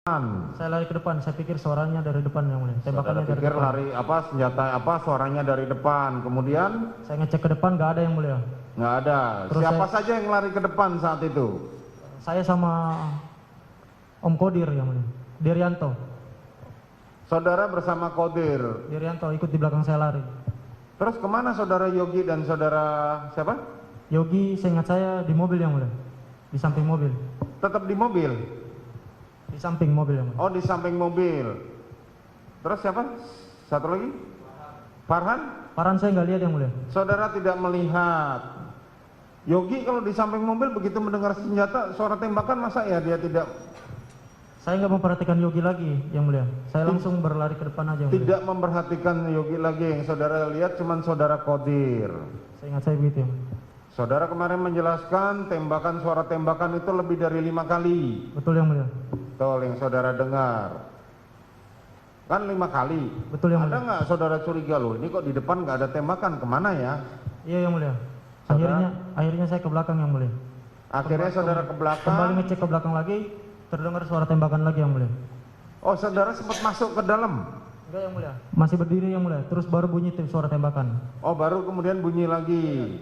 Saya lari ke depan, saya pikir suaranya dari depan yang mulia. Tembakannya dari depan. Lari apa, senjata apa, suaranya dari depan. Kemudian saya ngecek ke depan, nggak ada yang mulia. nggak ada. Terus Siapa saja yang lari ke depan saat itu? Saya sama Om Kodir yang mulia, Dirianto. Saudara bersama Kodir. Dirianto ikut di belakang saya lari. Terus kemana saudara Yogi dan saudara siapa? Yogi, seingat saya di mobil yang mulia, di samping mobil. Tetap di mobil. Di samping mobil yang mulia. Oh, di samping mobil. Terus siapa? Satu lagi? Farhan? Farhan saya nggak lihat yang mulia. Saudara tidak melihat. Yogi kalau di samping mobil begitu mendengar senjata, suara tembakan, masa ya dia tidak? Saya nggak memperhatikan Yogi lagi yang mulia. Saya langsung berlari ke depan aja yang mulia. Tidak memperhatikan Yogi lagi, yang saudara lihat cuman saudara Kodir. Saya ingat saya begitu yang mulia. Saudara kemarin menjelaskan tembakan, suara tembakan itu lebih dari 5 kali. Betul yang mulia. Betul yang saudara dengar. Kan 5 kali. Betul yang mulia. Ada nggak saudara curiga loh, ini kok di depan nggak ada tembakan, kemana ya? Iya yang mulia. Saudara? Akhirnya saya ke belakang yang mulia. Akhirnya saudara ke belakang. Kembali ngecek ke belakang lagi, terdengar suara tembakan lagi yang mulia. Oh, saudara sempat masuk ke dalam? Enggak yang mulia. Masih berdiri yang mulia. Terus baru bunyi suara tembakan. Oh, baru kemudian bunyi lagi.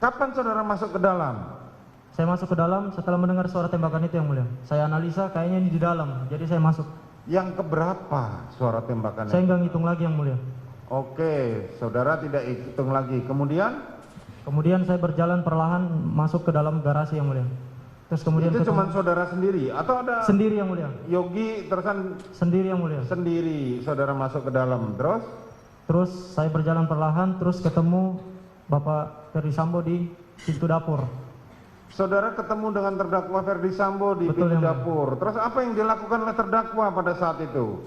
Kapan saudara masuk ke dalam? Saya masuk ke dalam setelah mendengar suara tembakan itu yang mulia. Saya analisa kayaknya ini di dalam, jadi saya masuk. Yang keberapa suara tembakannya? Saya nggak ngitung lagi yang mulia. Oke, saudara tidak hitung lagi. Kemudian saya berjalan perlahan masuk ke dalam garasi yang mulia. Terus kemudian itu cuma saudara sendiri atau ada? Sendiri yang mulia. Yogi terusan? Sendiri yang mulia. Sendiri, saudara masuk ke dalam. Terus saya berjalan perlahan, terus ketemu Bapak Ferdi Sambo di pintu dapur. Saudara ketemu dengan terdakwa Ferdi Sambo di pintu dapur. Terus apa yang dilakukan oleh terdakwa pada saat itu?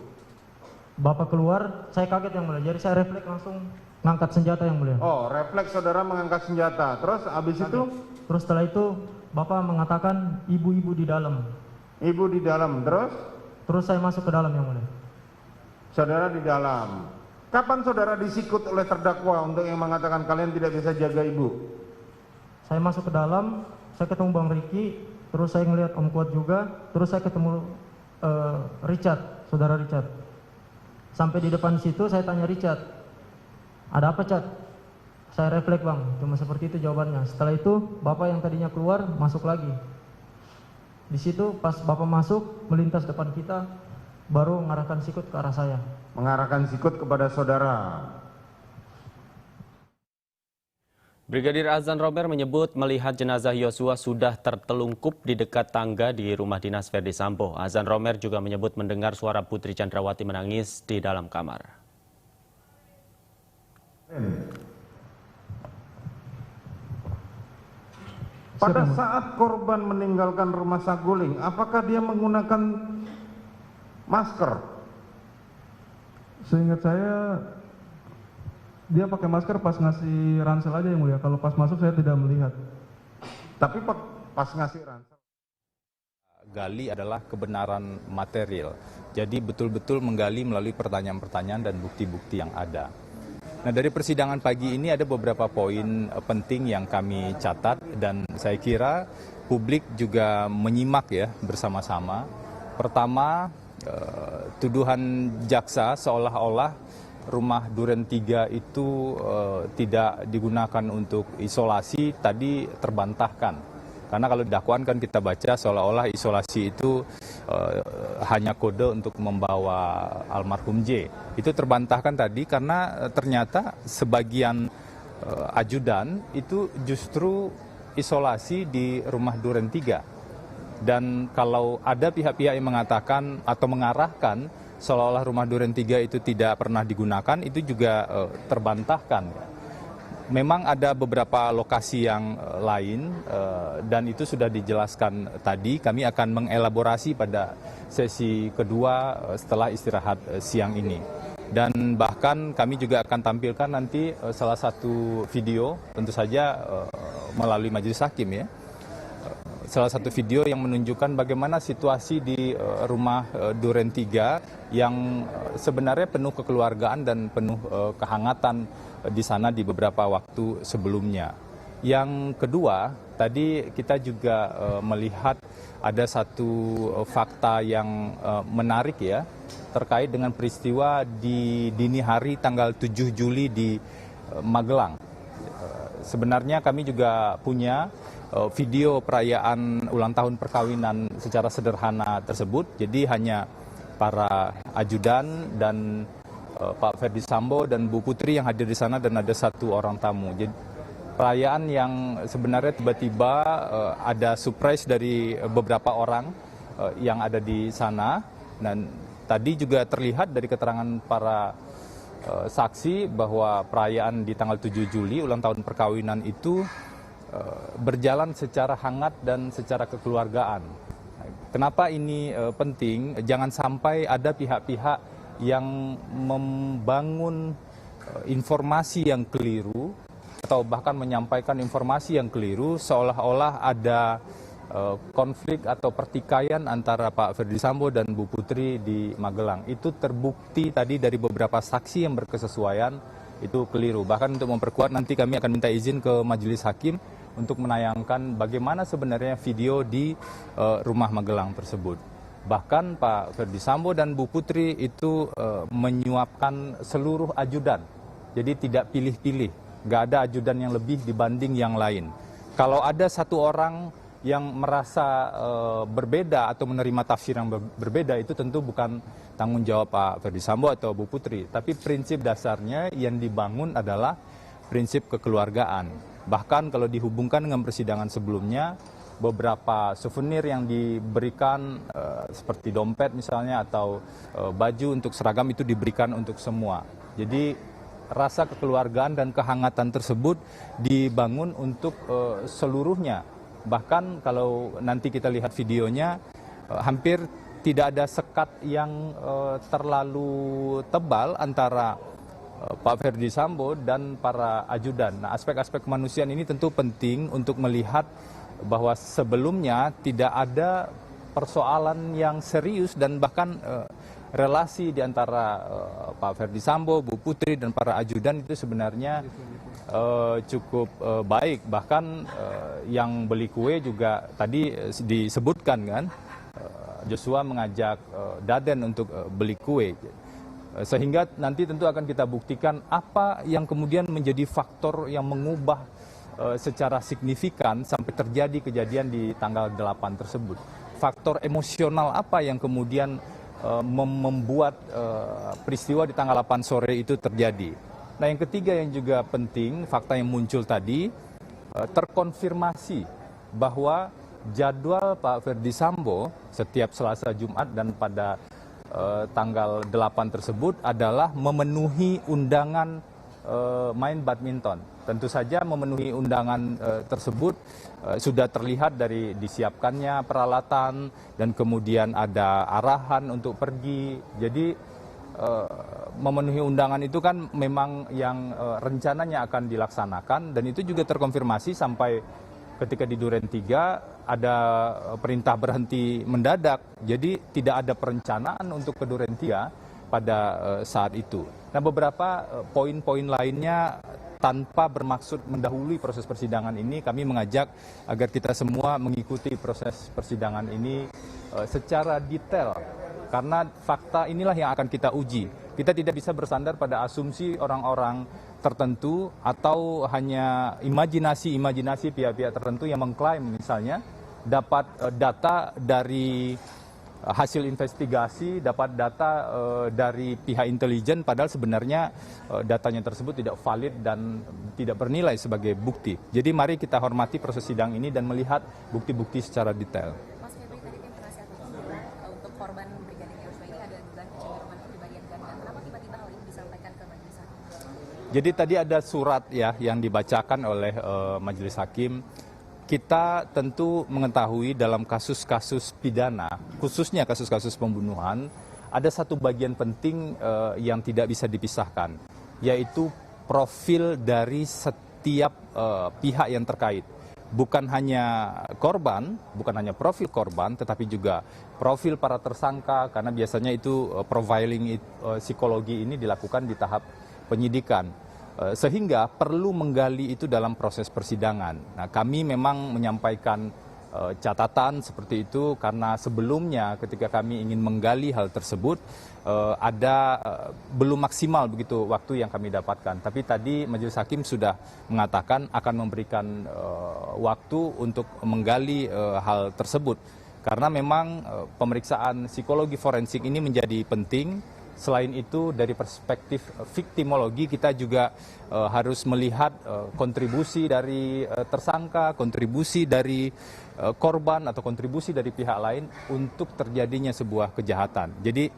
Bapak keluar, saya kaget yang mulia. Jadi saya refleks langsung ngangkat senjata yang mulia. Oh, refleks saudara mengangkat senjata. Terus habis itu? Terus setelah itu Bapak mengatakan ibu-ibu di dalam. Ibu di dalam, terus? Terus saya masuk ke dalam yang mulia. Saudara di dalam. Kapan saudara disikut oleh terdakwa untuk yang mengatakan kalian tidak bisa jaga ibu? Saya masuk ke dalam, saya ketemu Bang Riki, terus saya ngelihat Om Kuat juga, terus saya ketemu Richard, saudara Richard. Sampai di depan situ saya tanya Richard, ada apa Chat? Saya refleks Bang, cuma seperti itu jawabannya. Setelah itu Bapak yang tadinya keluar masuk lagi. Di situ pas Bapak masuk melintas depan kita, baru mengarahkan sikut ke arah saya. Mengarahkan sikut kepada saudara. Brigadir Azan Romer menyebut melihat jenazah Yosua sudah tertelungkup di dekat tangga di rumah dinas Ferdi Sambo. Azan Romer juga menyebut mendengar suara Putri Chandrawati menangis di dalam kamar. Pada saat korban meninggalkan rumah Saguling, apakah dia menggunakan masker? Seingat saya dia pakai masker pas ngasih ransel aja yang mulia. Kalau pas masuk saya tidak melihat. Tapi pas ngasih ransel. Gali adalah kebenaran material. Jadi betul-betul menggali melalui pertanyaan-pertanyaan dan bukti-bukti yang ada. Nah, dari persidangan pagi ini ada beberapa poin penting yang kami catat dan saya kira publik juga menyimak ya bersama-sama. Pertama, tuduhan jaksa seolah-olah rumah Duren 3 itu tidak digunakan untuk isolasi tadi terbantahkan. Karena kalau dakwaan kan kita baca seolah-olah isolasi itu hanya kode untuk membawa almarhum J. Itu terbantahkan tadi karena ternyata sebagian ajudan itu justru isolasi di rumah Duren 3. Dan kalau ada pihak-pihak yang mengatakan atau mengarahkan seolah-olah rumah Duren 3 itu tidak pernah digunakan, itu juga terbantahkan. Memang ada beberapa lokasi yang lain dan itu sudah dijelaskan tadi. Kami akan mengelaborasi pada sesi kedua setelah istirahat siang ini. Dan bahkan kami juga akan tampilkan nanti salah satu video, tentu saja melalui majelis hakim ya. Salah satu video yang menunjukkan bagaimana situasi di rumah Duren 3 yang sebenarnya penuh kekeluargaan dan penuh kehangatan di sana di beberapa waktu sebelumnya. Yang kedua, tadi kita juga melihat ada satu fakta yang menarik ya, terkait dengan peristiwa di dini hari tanggal 7 Juli di Magelang. Sebenarnya kami juga punya video perayaan ulang tahun perkawinan secara sederhana tersebut. Jadi hanya para ajudan dan Pak Ferdi Sambo dan Bu Putri yang hadir di sana dan ada satu orang tamu. Jadi perayaan yang sebenarnya tiba-tiba ada surprise dari beberapa orang yang ada di sana. Dan tadi juga terlihat dari keterangan para saksi bahwa perayaan di tanggal 7 Juli ulang tahun perkawinan itu berjalan secara hangat dan secara kekeluargaan. Kenapa ini penting? Jangan sampai ada pihak-pihak yang membangun informasi yang keliru atau bahkan menyampaikan informasi yang keliru seolah-olah ada konflik atau pertikaian antara Pak Ferdi Sambo dan Bu Putri di Magelang. Itu terbukti tadi dari beberapa saksi yang berkesesuaian itu keliru. Bahkan untuk memperkuat nanti kami akan minta izin ke Majelis Hakim untuk menayangkan bagaimana sebenarnya video di rumah Magelang tersebut. Bahkan Pak Ferdi Sambo dan Bu Putri itu menyuapkan seluruh ajudan. Jadi tidak pilih-pilih, nggak ada ajudan yang lebih dibanding yang lain. Kalau ada satu orang yang merasa berbeda atau menerima tafsir yang berbeda, itu tentu bukan tanggung jawab Pak Ferdi Sambo atau Bu Putri. Tapi prinsip dasarnya yang dibangun adalah prinsip kekeluargaan. Bahkan kalau dihubungkan dengan persidangan sebelumnya, beberapa souvenir yang diberikan seperti dompet misalnya atau baju untuk seragam itu diberikan untuk semua. Jadi rasa kekeluargaan dan kehangatan tersebut dibangun untuk seluruhnya. Bahkan kalau nanti kita lihat videonya, hampir tidak ada sekat yang terlalu tebal antara Pak Ferdi Sambo dan para ajudan. Nah, aspek-aspek kemanusiaan ini tentu penting untuk melihat bahwa sebelumnya tidak ada persoalan yang serius dan bahkan relasi di antara Pak Ferdi Sambo, Bu Putri dan para ajudan itu sebenarnya cukup baik. Bahkan yang beli kue juga tadi disebutkan kan, Joshua mengajak Daden untuk beli kue. Sehingga nanti tentu akan kita buktikan apa yang kemudian menjadi faktor yang mengubah secara signifikan sampai terjadi kejadian di tanggal 8 tersebut. Faktor emosional apa yang kemudian membuat peristiwa di tanggal 8 sore itu terjadi. Nah, yang ketiga yang juga penting, fakta yang muncul tadi, terkonfirmasi bahwa jadwal Pak Ferdi Sambo setiap Selasa, Jumat dan pada tanggal 8 tersebut adalah memenuhi undangan main badminton. Tentu saja memenuhi undangan tersebut sudah terlihat dari disiapkannya peralatan dan kemudian ada arahan untuk pergi. Jadi memenuhi undangan itu kan memang yang rencananya akan dilaksanakan dan itu juga terkonfirmasi sampai ketika di Duren 3 ada perintah berhenti mendadak. Jadi tidak ada perencanaan untuk ke Duren 3 pada saat itu. Nah, beberapa poin-poin lainnya tanpa bermaksud mendahului proses persidangan ini, kami mengajak agar kita semua mengikuti proses persidangan ini secara detail. Karena fakta inilah yang akan kita uji. Kita tidak bisa bersandar pada asumsi orang-orang tertentu atau hanya imajinasi pihak-pihak tertentu yang mengklaim misalnya dapat data dari hasil investigasi, dapat data dari pihak intelijen, padahal sebenarnya datanya tersebut tidak valid dan tidak bernilai sebagai bukti. Jadi mari kita hormati proses sidang ini dan melihat bukti-bukti secara detail. Mas Febri, tadi tim penasihat hukum bilang untuk korban Brigadir Yosua ini ada dugaan kecenderungan kepribadian ganda. Kenapa tiba-tiba hal ini disampaikan ke majelis hakim? Jadi tadi ada surat ya yang dibacakan oleh majelis hakim. Kita tentu mengetahui dalam kasus-kasus pidana, khususnya kasus-kasus pembunuhan, ada satu bagian penting yang tidak bisa dipisahkan, yaitu profil dari setiap pihak yang terkait. Bukan hanya korban, bukan hanya profil korban, tetapi juga profil para tersangka, karena biasanya itu profiling psikologi ini dilakukan di tahap penyidikan. Sehingga perlu menggali itu dalam proses persidangan. Nah, kami memang menyampaikan catatan seperti itu karena sebelumnya ketika kami ingin menggali hal tersebut belum maksimal begitu waktu yang kami dapatkan. Tapi tadi Majelis Hakim sudah mengatakan akan memberikan waktu untuk menggali hal tersebut. Karena memang pemeriksaan psikologi forensik ini menjadi penting. Selain itu dari perspektif viktimologi kita juga harus melihat kontribusi dari tersangka, kontribusi dari korban atau kontribusi dari pihak lain untuk terjadinya sebuah kejahatan. Jadi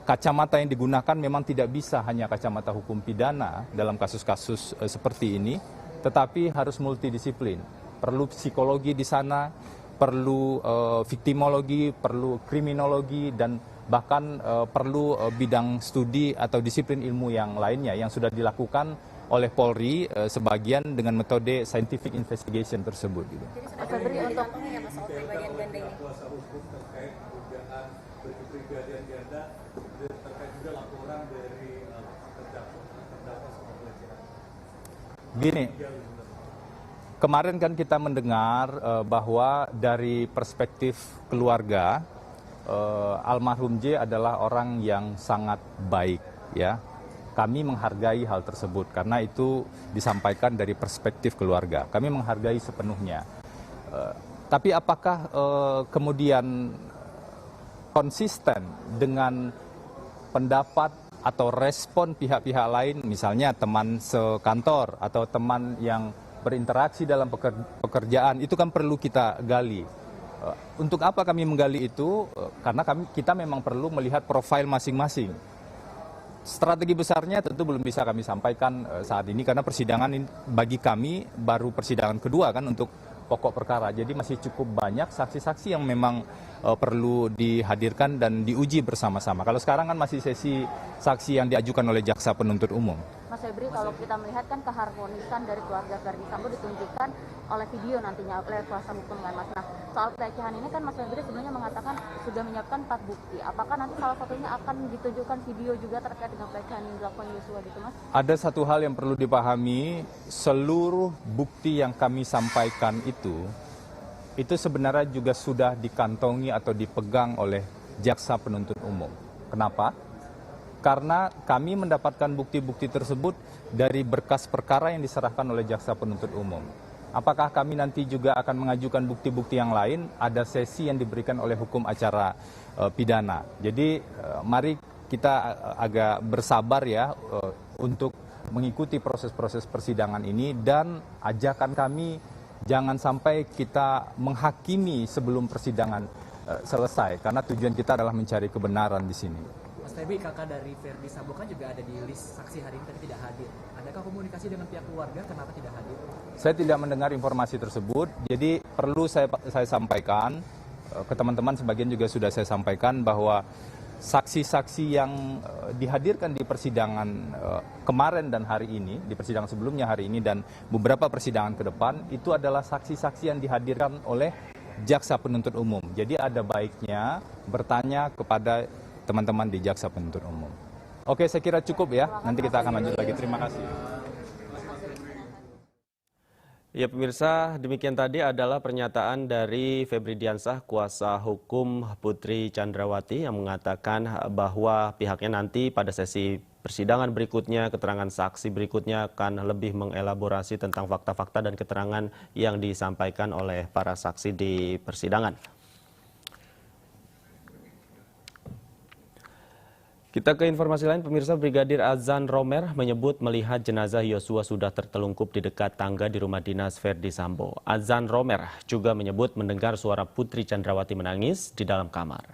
kacamata yang digunakan memang tidak bisa hanya kacamata hukum pidana dalam kasus-kasus seperti ini, tetapi harus multidisiplin. Perlu psikologi di sana, perlu viktimologi, perlu kriminologi, dan bahkan perlu bidang studi atau disiplin ilmu yang lainnya yang sudah dilakukan oleh Polri sebagian dengan metode scientific investigation tersebut. Gitu. Jadi sudah ada dikantongi ya Mas soal kepribadian ganda ini? Gini, kemarin kan kita mendengar bahwa dari perspektif keluarga, almarhum J adalah orang yang sangat baik, ya. Kami menghargai hal tersebut karena itu disampaikan dari perspektif keluarga. Kami menghargai sepenuhnya. Tapi apakah kemudian konsisten dengan pendapat atau respon pihak-pihak lain, misalnya teman sekantor atau teman yang berinteraksi dalam pekerjaan, itu kan perlu kita gali. Untuk apa kami menggali itu? Karena kita memang perlu melihat profil masing-masing. Strategi besarnya tentu belum bisa kami sampaikan saat ini karena persidangan ini bagi kami baru persidangan kedua kan untuk pokok perkara. Jadi masih cukup banyak saksi-saksi yang memang perlu dihadirkan dan diuji bersama-sama. Kalau sekarang kan masih sesi saksi yang diajukan oleh jaksa penuntut umum. Mas Febri, kalau kita melihat kan keharmonisan dari keluarga Verdi Sambo ditunjukkan oleh video nantinya oleh kuasa hukum kan Mas. Nah, soal pelecehan ini kan Mas Febri sebelumnya mengatakan sudah menyiapkan 4 bukti. Apakah nanti salah satunya akan ditunjukkan video juga terkait dengan pelecehan yang dilakukan Yosua gitu Mas? Ada satu hal yang perlu dipahami, seluruh bukti yang kami sampaikan itu sebenarnya juga sudah dikantongi atau dipegang oleh jaksa penuntut umum. Kenapa? Karena kami mendapatkan bukti-bukti tersebut dari berkas perkara yang diserahkan oleh jaksa penuntut umum. Apakah kami nanti juga akan mengajukan bukti-bukti yang lain? Ada sesi yang diberikan oleh hukum acara pidana. Jadi mari kita agak bersabar ya untuk mengikuti proses-proses persidangan ini, dan ajakan kami jangan sampai kita menghakimi sebelum persidangan selesai, karena tujuan kita adalah mencari kebenaran di sini. Mas Febri, kakak dari Verdi Sambo kan juga ada di list saksi hari ini tapi tidak hadir. Adakah komunikasi dengan pihak keluarga kenapa tidak hadir? Saya tidak mendengar informasi tersebut, jadi perlu saya sampaikan ke teman-teman, sebagian juga sudah saya sampaikan bahwa saksi-saksi yang dihadirkan di persidangan kemarin dan hari ini, di persidangan sebelumnya hari ini dan beberapa persidangan ke depan, itu adalah saksi-saksi yang dihadirkan oleh jaksa penuntut umum. Jadi ada baiknya bertanya kepada teman-teman di jaksa penuntut umum. Oke, saya kira cukup ya. Nanti kita akan lanjut lagi. Terima kasih. Ya pemirsa, demikian tadi adalah pernyataan dari Febri Diansah, kuasa hukum Putri Chandrawati, yang mengatakan bahwa pihaknya nanti pada sesi persidangan berikutnya, keterangan saksi berikutnya akan lebih mengelaborasi tentang fakta-fakta dan keterangan yang disampaikan oleh para saksi di persidangan. Kita ke informasi lain, pemirsa. Brigadir Azan Romer menyebut melihat jenazah Yosua sudah tertelungkup di dekat tangga di rumah dinas Verdi Sambo. Azan Romer juga menyebut mendengar suara Putri Chandrawati menangis di dalam kamar.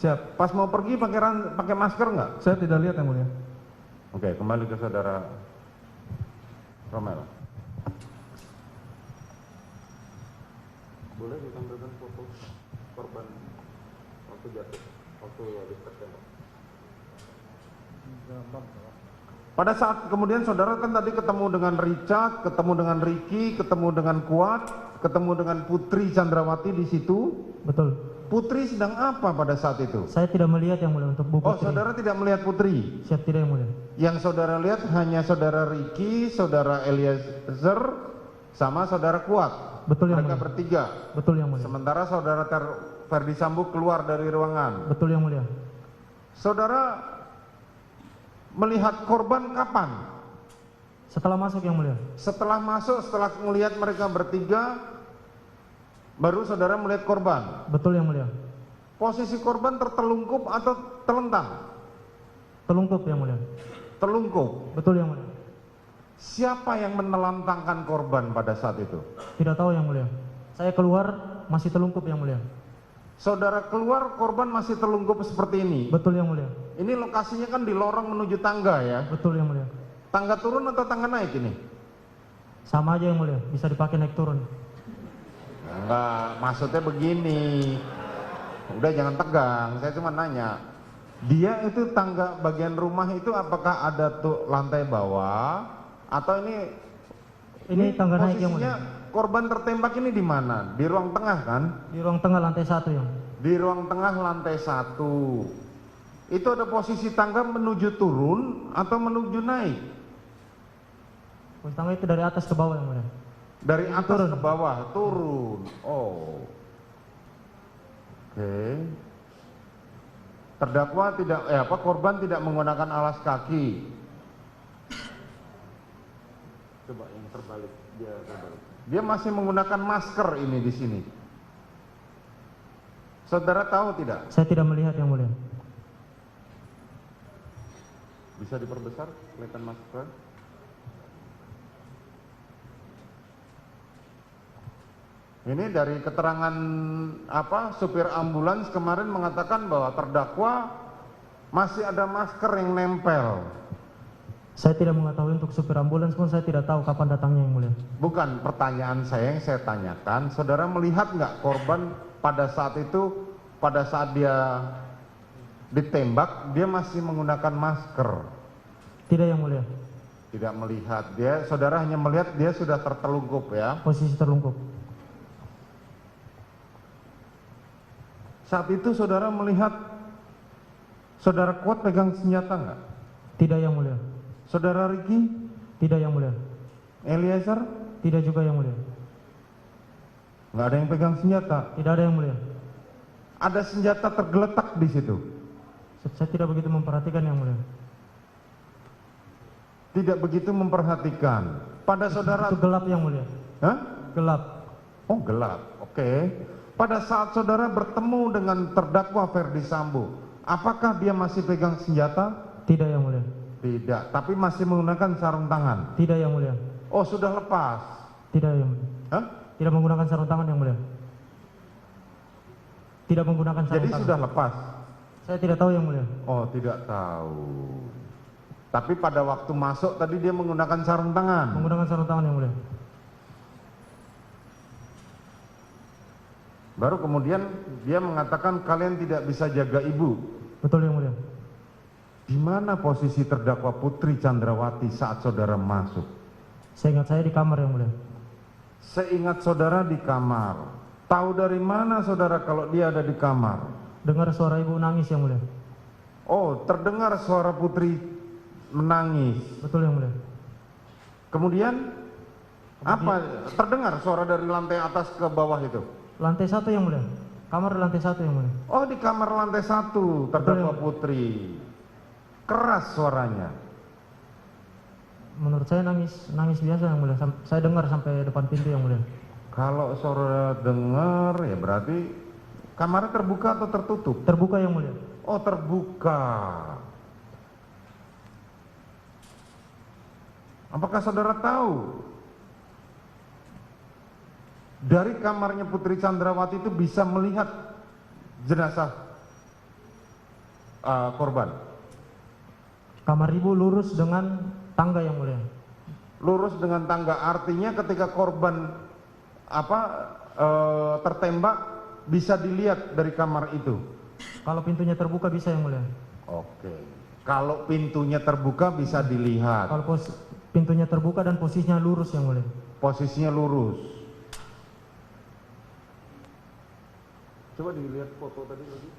Siap. Pas mau pergi pakai masker nggak? Saya tidak lihat yang mulia. Oke, kembali ke saudara Romer. Boleh ditampilkan foto korban waktu jatuh, waktu tertembak. Pada saat kemudian saudara kan tadi ketemu dengan Richard, ketemu dengan Ricky, ketemu dengan Kuat, ketemu dengan Putri Chandrawati di situ. Betul. Putri sedang apa pada saat itu? Saya tidak melihat yang mulia untuk Bu Oh, Putri. saudara tidak melihat Putri. Siap, tidak yang mulia. Yang saudara lihat hanya saudara Ricky, saudara Eliezer, sama saudara Kuat. Betul yang Mereka mulia. bertiga. Betul yang mulia. Sementara saudara Ferdi Sambo keluar dari ruangan. Betul yang mulia. Saudara melihat korban kapan? Setelah masuk yang mulia. Setelah masuk, setelah melihat mereka bertiga, baru saudara melihat korban. Betul yang mulia. Posisi korban tertelungkup atau telentang? Telungkup yang mulia. Telungkup. Betul yang mulia. Siapa yang menelantangkan korban pada saat itu? Tidak tahu yang mulia. Saya keluar masih telungkup yang mulia. Saudara keluar, korban masih telungkup seperti ini. Betul yang mulia. Ini lokasinya kan di lorong menuju tangga ya. Betul yang mulia. Tangga turun atau tangga naik ini? Sama aja yang mulia. Bisa dipakai naik turun. Enggak, maksudnya begini. Udah jangan tegang, saya cuma nanya. Dia itu tangga bagian rumah itu apakah ada tuh lantai bawah atau ini tangga naik yang posisinya mulia. korban tertembak ini di mana? Di ruang tengah kan? Di ruang tengah lantai 1 yang. Di ruang tengah lantai 1. Itu ada posisi tangga menuju turun atau menuju naik? Posisi tangga itu dari atas ke bawah yang mulia. Dari atas Turun. ke bawah, turun. Oh. Oke. Terdakwa tidak korban tidak menggunakan alas kaki. Coba yang terbalik, dia terbalik. Dia masih menggunakan masker ini di sini. Saudara tahu tidak? Saya tidak melihat yang mulia. Bisa diperbesar kelihatan masker? Ini dari keterangan supir ambulans kemarin mengatakan bahwa terdakwa masih ada masker yang nempel. Saya tidak mengetahui untuk supir ambulans pun saya tidak tahu kapan datangnya yang mulia. Bukan pertanyaan saya yang saya tanyakan, saudara melihat nggak korban pada saat itu, pada saat dia ditembak, dia masih menggunakan masker? Tidak yang mulia. Tidak melihat, saudara hanya melihat dia sudah tertelungkup ya. Posisi terlungkup. Saat itu saudara melihat saudara Kuat pegang senjata nggak? Tidak yang mulia. Saudara Ricky? Tidak yang mulia. Eliezer? Tidak juga yang mulia. Nggak ada yang pegang senjata. Tidak ada yang mulia. Ada senjata tergeletak di situ. Saya tidak begitu memperhatikan yang mulia. Tidak begitu memperhatikan. Pada saudara Itu gelap yang mulia. Hah? Gelap. Oh gelap. Oke. Pada saat saudara bertemu dengan terdakwa Ferdi Sambo, apakah dia masih pegang senjata? Tidak yang mulia. Tidak, tapi masih menggunakan sarung tangan. Tidak yang mulia. Oh sudah lepas. Tidak yang mulia. Hah? Tidak menggunakan sarung tangan yang mulia. Tidak menggunakan sarung Jadi tangan. sudah lepas. Saya tidak tahu yang mulia. Oh tidak tahu. Tapi pada waktu masuk tadi dia menggunakan sarung tangan. Menggunakan sarung tangan yang mulia. Baru kemudian dia mengatakan kalian tidak bisa jaga ibu. Betul yang mulia. Di mana posisi terdakwa Putri Chandrawati saat saudara masuk? Seingat saya di kamar yang mulia. Seingat saudara di kamar. Tahu dari mana saudara kalau dia ada di kamar? Dengar suara ibu nangis yang mulia. Oh, terdengar suara Putri menangis. Betul yang mulia. Kemudian apa? Terdengar suara dari lantai atas ke bawah itu? Lantai 1 yang mulia. Kamar di lantai 1 yang mulia. Oh, di kamar lantai 1 terdakwa Betul. Putri. Keras suaranya. Menurut saya nangis biasa yang mulia. Saya dengar sampai depan pintu yang mulia. Kalau saudara dengar ya berarti kamarnya terbuka atau tertutup? Terbuka yang mulia. Oh, terbuka. Apakah saudara tahu dari kamarnya Putri Chandrawati itu bisa melihat jenazah korban? Kamar ibu lurus dengan tangga yang mulia. Lurus dengan tangga, artinya ketika korban tertembak bisa dilihat dari kamar itu. Kalau pintunya terbuka bisa yang mulia. Oke. Kalau pintunya terbuka bisa dilihat. Kalau pintunya terbuka dan posisinya lurus yang mulia. Posisinya lurus. Coba dilihat foto tadi lagi.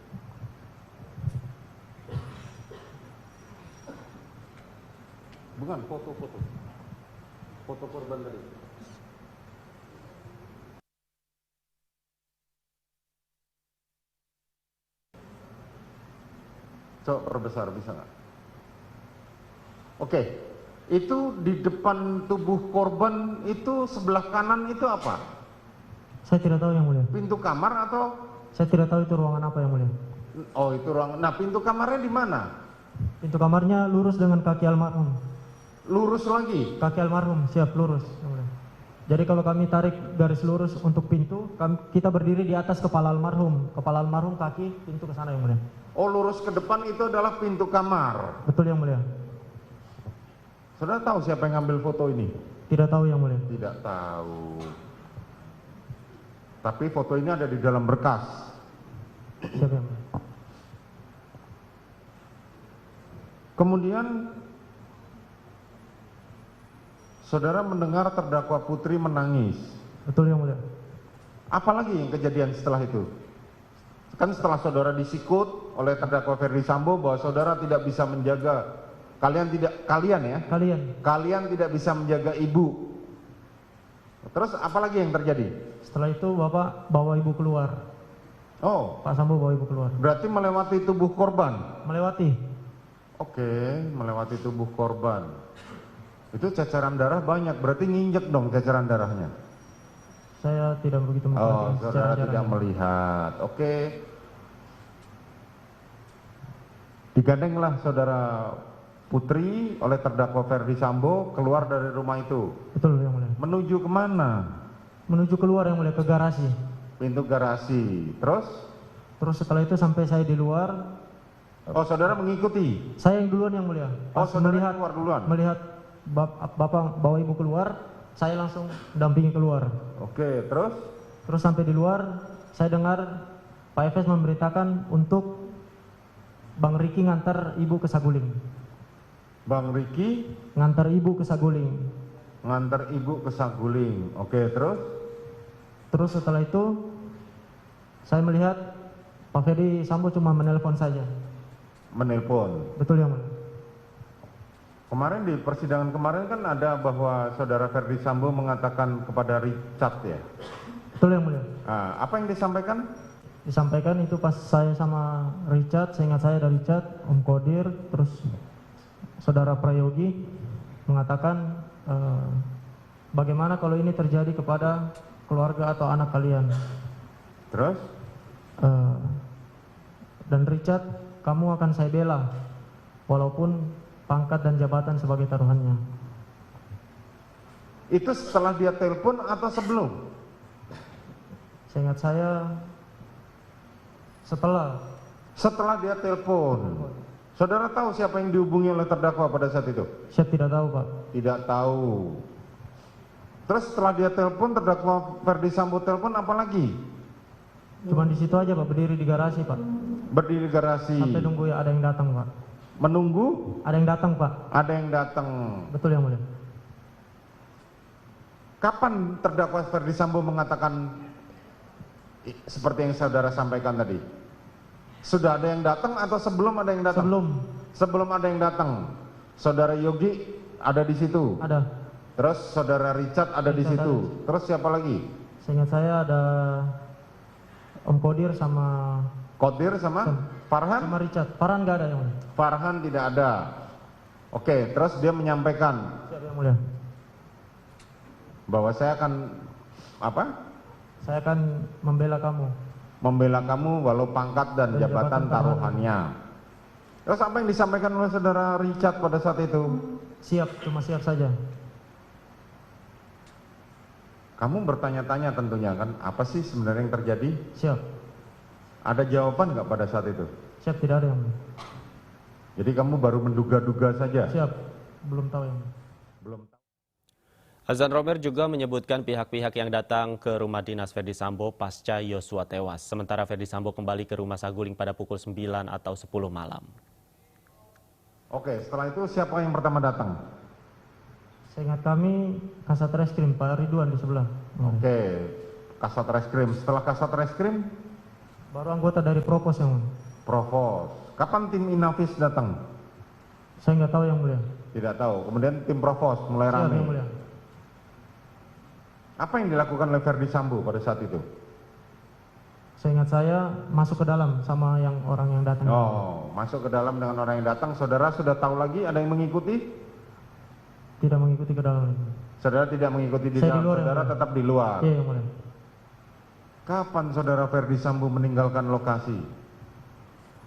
Bukan, foto-foto. Foto korban tadi. Coba perbesar, bisa nggak? Oke, itu di depan tubuh korban itu sebelah kanan itu apa? Saya tidak tahu yang mulia. Pintu kamar atau? Saya tidak tahu itu ruangan apa yang mulia. Oh, itu ruangan. Nah, pintu kamarnya di mana? Pintu kamarnya lurus dengan kaki almarhum. Lurus lagi? Kaki almarhum, siap lurus. Yang mulia. Jadi kalau kami tarik garis lurus untuk pintu, kita berdiri di atas kepala almarhum. Kepala almarhum, kaki, pintu ke sana yang mulia. Oh, lurus ke depan itu adalah pintu kamar. Betul yang mulia. Saudara tahu siapa yang ngambil foto ini? Tidak tahu yang mulia. Tidak tahu. Tapi foto ini ada di dalam berkas. Siap yang mulia. Kemudian saudara mendengar terdakwa Putri menangis. Betul yang mulia. Apalagi yang kejadian setelah itu? Kan setelah saudara disikut oleh terdakwa Ferdi Sambo bahwa saudara tidak bisa menjaga, kalian tidak bisa menjaga ibu. Terus apalagi yang terjadi? Setelah itu Bapak bawa ibu keluar. Oh, Pak Sambo bawa ibu keluar. berarti melewati tubuh korban. Melewati. Oke, melewati tubuh korban. Itu ceceran darah banyak, berarti nginjek dong ceceran darahnya. Saya tidak begitu Oh, memperhatikan saudara secara tidak jarang. melihat. Oke. Digandenglah saudara Putri oleh terdakwa Ferdi Sambo keluar dari rumah itu. Betul yang mulia. Menuju kemana? Menuju keluar yang mulia ke garasi. Pintu garasi. Terus? Terus setelah itu sampai saya di luar, Oh, saudara mengikuti? saya yang duluan yang mulia. Oh, Pas saudara keluar duluan? melihat Bapak bawa ibu keluar, saya langsung dampingi keluar. Oke, terus? Terus sampai di luar, saya dengar Pak Efes memberitakan untuk Bang Riki ngantar ibu ke Saguling. Bang Riki Ngantar ibu ke Saguling. ngantar ibu ke Saguling. Oke, terus? Terus setelah itu, saya melihat Pak Ferdi Sambo cuma menelpon saja. Menelpon. Betul yang mulia. Kemarin di persidangan kemarin kan ada bahwa saudara Ferdi Sambo mengatakan kepada Richard ya. Betul yang mulia. Nah, apa yang disampaikan? Disampaikan itu pas saya sama Richard, seingat saya ada Richard, Om Kodir, terus saudara Prayogi mengatakan bagaimana kalau ini terjadi kepada keluarga atau anak kalian. Terus? Dan Richard, kamu akan saya bela walaupun pangkat dan jabatan sebagai taruhannya. Itu setelah dia telepon atau sebelum? Seingat saya setelah dia telepon. Saudara tahu siapa yang dihubungi oleh terdakwa pada saat itu? saya tidak tahu Pak. Tidak tahu. Terus setelah dia telepon, terdakwa Ferdi Sambo telepon apa lagi? Cuma di situ aja Pak, berdiri di garasi Pak. Berdiri di garasi. Sampai nunggu ada yang datang Pak. Menunggu? Ada yang datang Pak. Ada yang datang. Betul yang mulia. Kapan terdakwa Ferdi Sambo mengatakan seperti yang saudara sampaikan tadi? Sudah ada yang datang atau sebelum ada yang datang? Sebelum ada yang datang. Saudara Yogi ada di situ? Ada. Terus saudara Richard ada di situ? Terus siapa lagi? Seingat saya ada Om Kodir sama Kodir sama Farhan? Sama Richard. Farhan nggak ada yang mulia. Farhan tidak ada. Oke, terus dia menyampaikan Siapa yang mulia? bahwa saya akan apa? Saya akan membela kamu. Membela kamu walau pangkat dan jabatan taruhannya. Terus apa yang disampaikan oleh saudara Richard pada saat itu? Siap, cuma siap saja. Kamu bertanya-tanya tentunya kan, apa sih sebenarnya yang terjadi? Siap. Ada jawaban nggak pada saat itu? Siap, tidak ada yang mulia. Jadi kamu baru menduga-duga saja? Siap, belum tahu yang mulia. Belum tahu. Azan Romer juga menyebutkan pihak-pihak yang datang ke rumah dinas Ferdi Sambo pasca Yosua tewas. Sementara Ferdi Sambo kembali ke rumah Saguling pada pukul 9 atau 10 malam. Oke, setelah itu siapa yang pertama datang? Seingat kami Kasat Reskrim Pak Ridwan di sebelah. Oke, Kasat Reskrim. Setelah Kasat Reskrim? Baru anggota dari Provos yang mulia. Provos. Kapan tim Inavis datang? Saya nggak tahu yang mulia. Tidak tahu. Kemudian tim Provos mulai Siap ramai. yang mulia. Apa yang dilakukan oleh Ferdi Sambo pada saat itu? Seingat saya masuk ke dalam sama yang orang yang datang. Oh, masuk ke dalam dengan orang yang datang. Saudara sudah tahu lagi ada yang mengikuti? Tidak mengikuti ke dalam. Saudara tidak mengikuti di Saya di dalam, luar, yang saudara mulia. tetap di luar. Iya yang mulia. Kapan saudara Ferdi Sambo meninggalkan lokasi?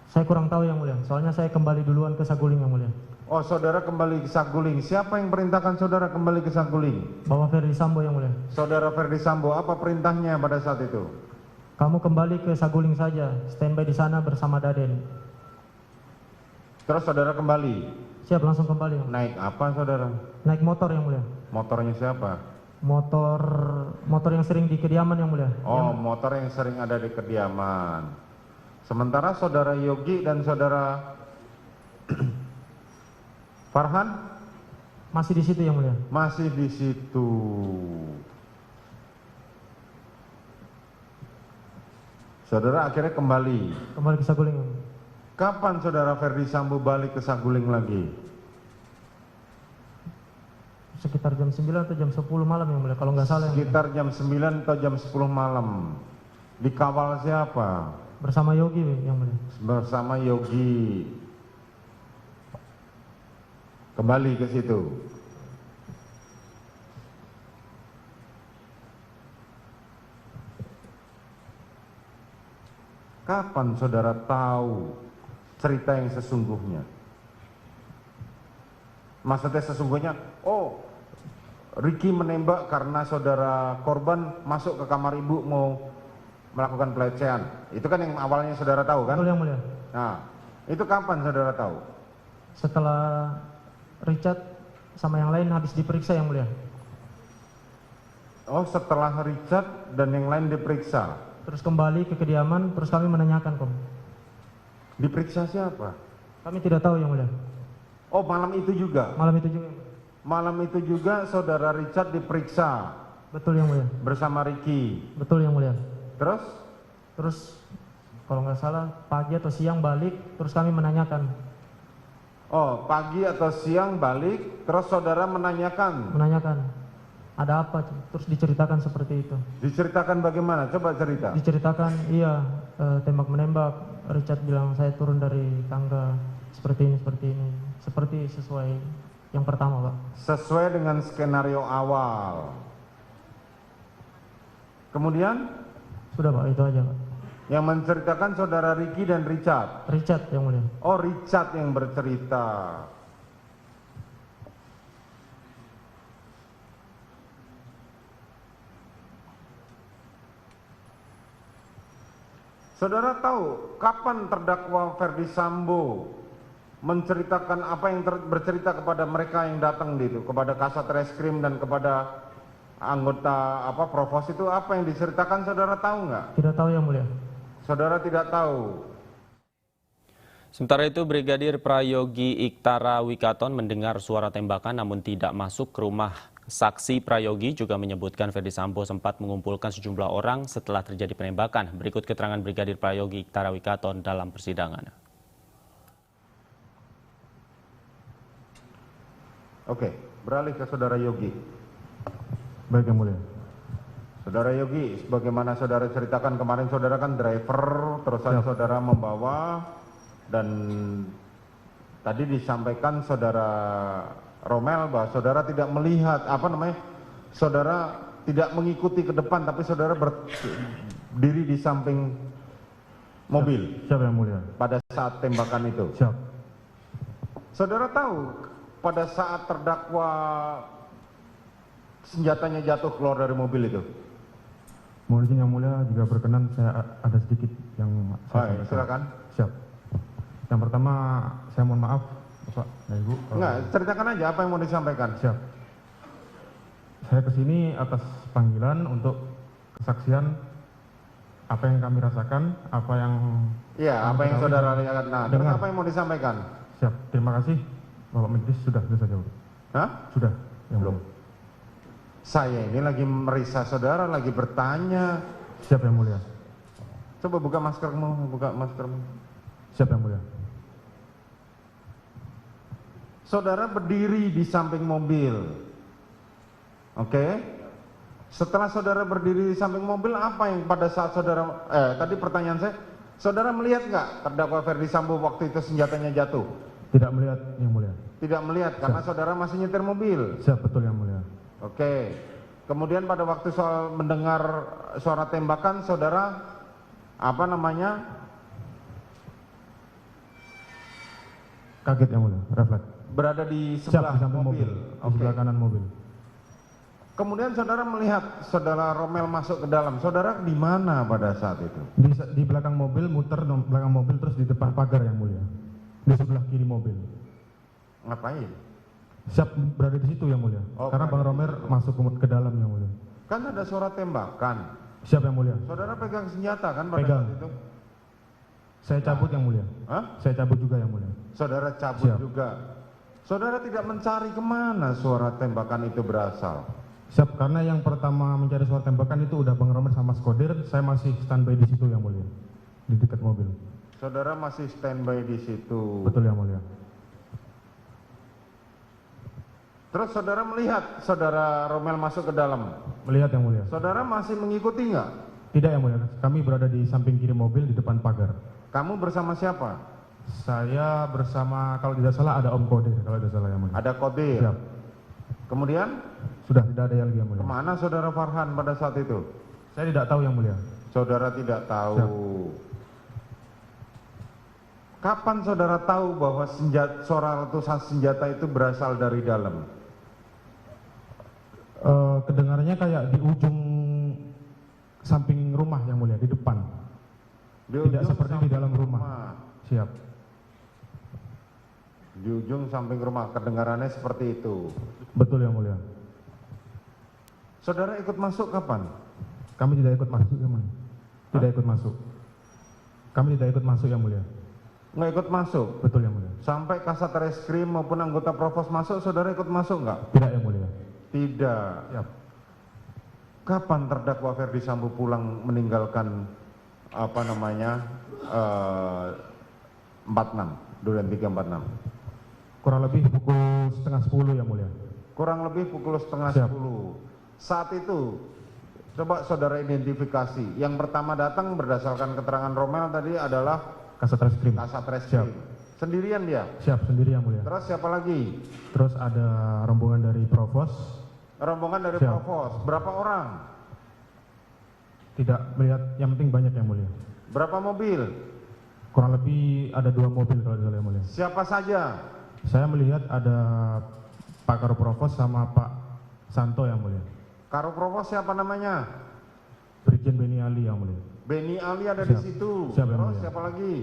Saya kurang tahu yang mulia. Soalnya saya kembali duluan ke Saguling yang mulia. Oh, saudara kembali ke Saguling. Siapa yang perintahkan saudara kembali ke Saguling? Bawa Ferdi Sambo yang mulia. Saudara Ferdi Sambo, apa perintahnya pada saat itu? Kamu kembali ke Saguling saja. Standby di sana bersama Daden. Terus saudara kembali. Siap langsung kembali. Yang mulia. Naik apa saudara? Naik motor yang mulia. Motornya siapa? Motor yang sering di kediaman yang mulia. Oh, motor yang sering ada di kediaman. Sementara saudara Yogi dan saudara Farhan Masih di situ yang mulia. masih di situ. Saudara akhirnya kembali. Kembali ke Saguling yang mulia. Kapan saudara Ferdi Sambo balik ke Saguling lagi? Sekitar jam 9 atau jam 10 malam yang mulia. Kalau nggak salah yang mulia. Sekitar jam 9 atau jam 10 malam. Dikawal siapa? Bersama Yogi yang mulia. Bersama Yogi. Kembali ke situ. Kapan saudara tahu cerita yang sesungguhnya? Maksudnya sesungguhnya, oh, Ricky menembak karena saudara korban masuk ke kamar ibu mau melakukan pelecehan. Itu kan yang awalnya saudara tahu kan? Betul yang mulia. Nah, itu kapan saudara tahu? Setelah Richard sama yang lain habis diperiksa yang mulia. Oh, setelah Richard dan yang lain diperiksa. Terus kembali ke kediaman, terus kami menanyakan Kom. Diperiksa siapa? Kami tidak tahu yang mulia. Oh, malam itu juga. Malam itu juga. Malam itu juga saudara Richard diperiksa Betul yang mulia. bersama Ricky. Betul yang mulia. Terus Kalau nggak salah pagi atau siang balik, terus kami menanyakan. oh, pagi atau siang balik, terus saudara menanyakan. Ada apa? Terus diceritakan seperti itu. Diceritakan bagaimana? Coba cerita. Diceritakan, iya, tembak menembak. Richard bilang saya turun dari tangga seperti ini. Seperti sesuai yang pertama, Pak. Sesuai dengan skenario awal. Kemudian Sudah, Pak, itu aja, Pak. yang menceritakan saudara Ricky dan Richard. Richard yang mulia. Oh, Richard yang bercerita. Saudara tahu kapan terdakwa Ferdi Sambo menceritakan apa yang bercerita kepada mereka yang datang itu, kepada Kasat Reskrim dan kepada anggota Provos itu, apa yang diceritakan saudara tahu nggak? Tidak tahu yang mulia. Saudara tidak tahu. Sementara itu, Brigadir Prayogi Iktara Wikaton mendengar suara tembakan namun tidak masuk ke rumah. Saksi Prayogi juga menyebutkan Ferdi Sambo sempat mengumpulkan sejumlah orang setelah terjadi penembakan. Berikut keterangan Brigadir Prayogi Iktara Wikaton dalam persidangan. Oke, beralih ke saudara Yogi. Baik yang mulia. Saudara Yogi, sebagaimana saudara ceritakan kemarin, saudara kan driver, terus saudara membawa, dan tadi disampaikan saudara Romel bahwa saudara tidak melihat, saudara tidak mengikuti ke depan, tapi saudara berdiri di samping mobil. Siap yang mulia. Pada saat tembakan itu. Siap. Saudara tahu pada saat terdakwa senjatanya jatuh keluar dari mobil itu? Mohon izin yang mulia, jika berkenan saya ada sedikit yang saya sampaikan. Silakan. Siap. Yang pertama, saya mohon maaf, Bapak dan Ibu. Enggak, ceritakan aja apa yang mau disampaikan. Siap. Saya kesini atas panggilan untuk kesaksian apa yang kami rasakan, apa yang... Iya, apa yang saudara lihat. Nah, terus Dengar. apa yang mau disampaikan? Siap. Terima kasih, Bapak Majelis. Sudah saja, Bu. Hah? Sudah. Yang Belum. mulia. Saya ini lagi meriksa saudara, lagi bertanya. Siap yang mulia. Coba buka maskermu, buka maskermu. Siap yang mulia. Saudara berdiri di samping mobil. Oke. Setelah saudara berdiri di samping mobil, apa yang pada saat saudara, tadi pertanyaan saya, saudara melihat nggak terdakwa Ferdi Sambo waktu itu senjatanya jatuh? Tidak melihat yang mulia. Tidak melihat, karena saudara masih nyetir mobil. Siap, betul yang mulia. Oke. Kemudian pada waktu soal mendengar suara tembakan, saudara, apa namanya, Kaget yang mulia, refleks. berada di Siap, sebelah di samping mobil. mobil. Di Oke. sebelah kanan mobil. Kemudian saudara melihat saudara Romel masuk ke dalam. Saudara di mana pada saat itu? Di belakang mobil, muter belakang mobil, terus di depan pagar yang mulia. Di sebelah kiri mobil. Ngapain? Siap berada di situ yang mulia. Oh, Karena Bang berada di Romer masuk ke dalam yang mulia. Kan ada suara tembakan. Siap yang mulia. Saudara pegang senjata kan pada Pegang. saat itu? Saya cabut yang mulia. Hah? Saya cabut juga yang mulia. Saudara cabut Siap. juga. Saudara tidak mencari kemana suara tembakan itu berasal. Siap, karena yang pertama mencari suara tembakan itu udah Bang Romer sama Skodir. Saya masih standby di situ yang mulia. Di dekat mobil. Saudara masih standby di situ. Betul yang mulia. Terus saudara melihat saudara Romel masuk ke dalam. Melihat yang mulia. Saudara masih mengikuti nggak? Tidak yang mulia. Kami berada di samping kiri mobil di depan pagar. Kamu bersama siapa? Saya bersama, kalau tidak salah ada Om Kodir, kalau tidak salah yang mulia. Ada Kodir. Siap. Kemudian Sudah tidak ada yang lagi yang mulia. kemana saudara Farhan pada saat itu? Saya tidak tahu yang mulia. Saudara tidak tahu. Siap. Kapan saudara tahu bahwa suara letusan senjata itu berasal dari dalam? Kedengarannya kayak di ujung samping rumah yang mulia, di depan. Di Tidak ujung seperti di samping dalam rumah. Siap. Di ujung samping rumah, kedengarannya seperti itu. Betul yang mulia. Saudara ikut masuk kapan? Kami tidak ikut masuk yang mulia. Tidak ikut masuk. Kami tidak ikut masuk yang mulia. Nggak ikut masuk? Betul yang mulia. Sampai Kasat Reskrim maupun anggota Provos masuk, saudara ikut masuk nggak? Tidak yang mulia. Tidak. Siap. Kapan terdakwa Ferdi Sambo pulang meninggalkan apa namanya 46, Duren 346? Kurang lebih pukul setengah 10 yang mulia. Kurang lebih pukul setengah Siap. 10. Saat itu coba saudara identifikasi. Yang pertama datang berdasarkan keterangan Romel tadi adalah Kasat Reskrim. Kasat Reskrim. Siap. Sendirian dia. Siap, sendiri yang mulia. Terus siapa lagi? Terus ada rombongan dari Provos. Rombongan dari Siap. Provos. Berapa orang? Tidak melihat, yang penting banyak yang mulia. Berapa mobil? Kurang lebih ada 2 mobil kalau tidak salah yang mulia. Siapa saja? Saya melihat ada Pak Karo Provos sama Pak Santo yang mulia. Karo Provos siapa namanya? Brigjen Beni Ali yang mulia. Beni Ali ada di Siap. situ. Siap, yang Terus mulia. siapa lagi?